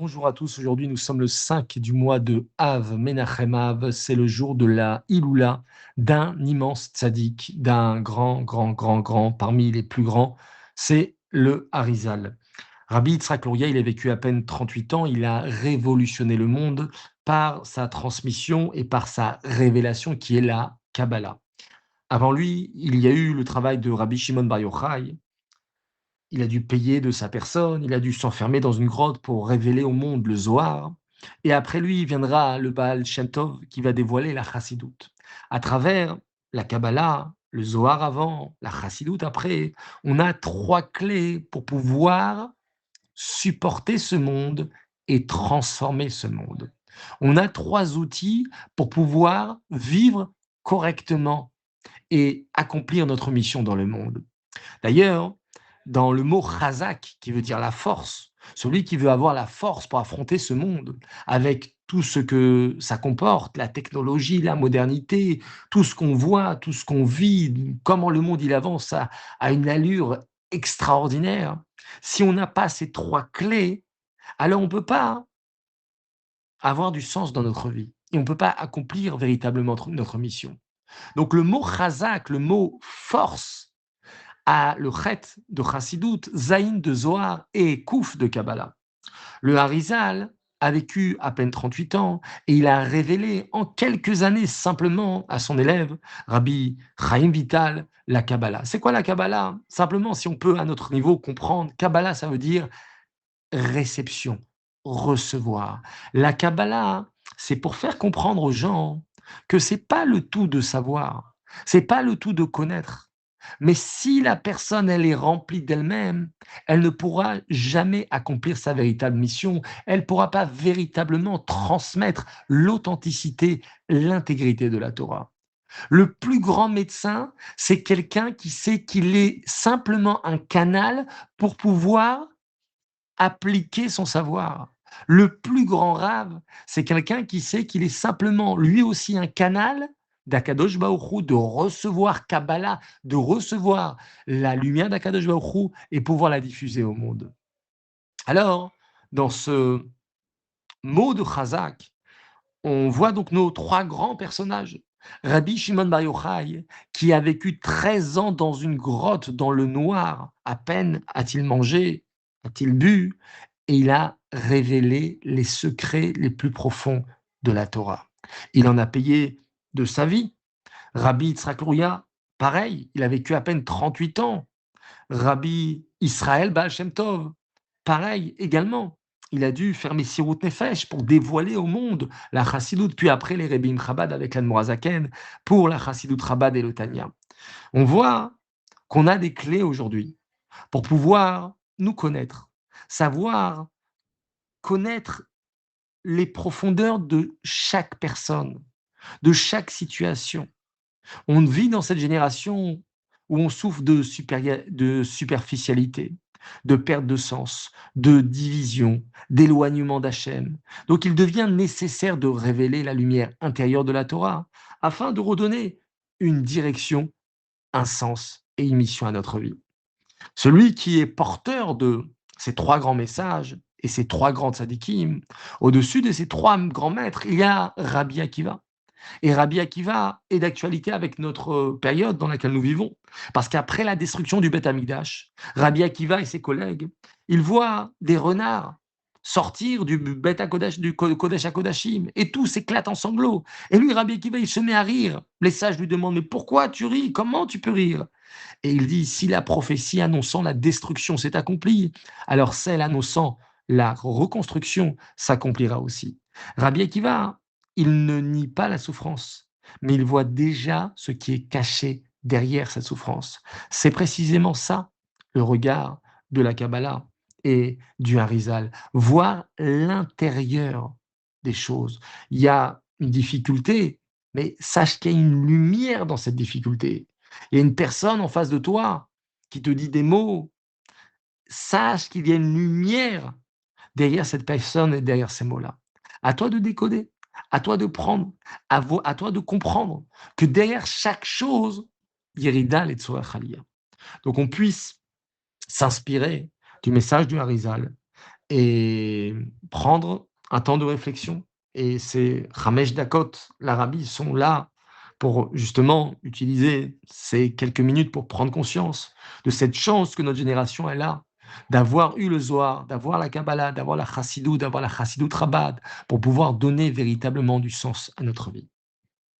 Bonjour à tous, aujourd'hui nous sommes le 5 du mois de Av, Menachem Av, c'est le jour de la Iloula d'un immense tzaddik, d'un grand, parmi les plus grands, c'est le Harizal. Rabbi Yitzhak Luria, il a vécu à peine 38 ans, il a révolutionné le monde par sa transmission et par sa révélation qui est la Kabbalah. Avant lui, il y a eu le travail de Rabbi Shimon Bar Yochai. Il a dû payer de sa personne, il a dû s'enfermer dans une grotte pour révéler au monde le Zohar. Et après lui viendra le Baal Shem Tov qui va dévoiler la Chassidoute. À travers la Kabbalah, le Zohar avant, la Chassidoute après, on a trois clés pour pouvoir supporter ce monde et transformer ce monde. On a trois outils pour pouvoir vivre correctement et accomplir notre mission dans le monde. D'ailleurs, dans le mot chazak, qui veut dire la force, celui qui veut avoir la force pour affronter ce monde, avec tout ce que ça comporte, la technologie, la modernité, tout ce qu'on voit, tout ce qu'on vit, comment le monde il avance à une allure extraordinaire. Si on n'a pas ces trois clés, alors on ne peut pas avoir du sens dans notre vie et on ne peut pas accomplir véritablement notre mission. Donc le mot chazak, le mot force, à le Chet de Chassidut, Zayin de Zohar et Kouf de Kabbalah. Le Harizal a vécu à peine 38 ans et il a révélé en quelques années simplement à son élève, Rabbi Chaim Vital, la Kabbalah. C'est quoi la Kabbalah? Simplement, si on peut à notre niveau comprendre, Kabbalah, ça veut dire réception, recevoir. La Kabbalah, c'est pour faire comprendre aux gens que c'est pas le tout de savoir, c'est pas le tout de connaître. Mais si la personne, elle est remplie d'elle-même, elle ne pourra jamais accomplir sa véritable mission. Elle ne pourra pas véritablement transmettre l'authenticité, l'intégrité de la Torah. Le plus grand médecin, c'est quelqu'un qui sait qu'il est simplement un canal pour pouvoir appliquer son savoir. Le plus grand rave, c'est quelqu'un qui sait qu'il est simplement lui aussi un canal d'Akadosh Baruch Hu, de recevoir Kabbalah, de recevoir la lumière d'Akadosh Baruch Hu et pouvoir la diffuser au monde. Alors, dans ce mot de Chazak, on voit donc nos trois grands personnages. Rabbi Shimon Bar Yochai, qui a vécu 13 ans dans une grotte dans le noir, à peine a-t-il mangé, a-t-il bu, et il a révélé les secrets les plus profonds de la Torah. Il en a payé de sa vie. Rabbi Yitzhak Luria, pareil, il a vécu à peine 38 ans. Rabbi Israël Baal Shem Tov, pareil également. Il a dû faire Messirut Nefesh pour dévoiler au monde la Chassidoute, puis après les Rebbeim Chabad avec l'Admorazaken pour la Chassidoute Chabad et le Tanya. On voit qu'on a des clés aujourd'hui pour pouvoir nous connaître, savoir connaître les profondeurs de chaque personne, de chaque situation. On vit dans cette génération où on souffre de superficialité, de perte de sens, de division, d'éloignement d'Hachem. Donc il devient nécessaire de révéler la lumière intérieure de la Torah afin de redonner une direction, un sens et une mission à notre vie. Celui qui est porteur de ces trois grands messages et ces trois grands tzadikim, au-dessus de ces trois grands maîtres, il y a Rabbi Akiva. Et Rabbi Akiva est d'actualité avec notre période dans laquelle nous vivons. Parce qu'après la destruction du Beth Amikdash, Rabbi Akiva et ses collègues, ils voient des renards sortir du Beth HaKodesh, du Kodesh HaKodashim, et tout s'éclate en sanglots. Et lui, Rabbi Akiva, il se met à rire. Les sages lui demandent, mais pourquoi tu ris? Comment tu peux rire? Et il dit, si la prophétie annonçant la destruction s'est accomplie, alors celle annonçant la reconstruction s'accomplira aussi. Rabbi Akiva, il ne nie pas la souffrance, mais il voit déjà ce qui est caché derrière cette souffrance. C'est précisément ça, le regard de la Kabbalah et du Harizal, voir l'intérieur des choses. Il y a une difficulté, mais sache qu'il y a une lumière dans cette difficulté. Il y a une personne en face de toi qui te dit des mots, sache qu'il y a une lumière derrière cette personne et derrière ces mots-là. À toi de décoder, à toi de prendre, à toi de comprendre que derrière chaque chose, Yerida Letzorah Chalia. Donc on puisse s'inspirer du message du Harizal et prendre un temps de réflexion et ces Hamesh Dakot, l'Arabie, sont là pour justement utiliser ces quelques minutes pour prendre conscience de cette chance que notre génération elle a d'avoir eu le Zohar, d'avoir la Kabbalah, d'avoir la Chassidut, d'avoir la Chassidut Rabbad, pour pouvoir donner véritablement du sens à notre vie.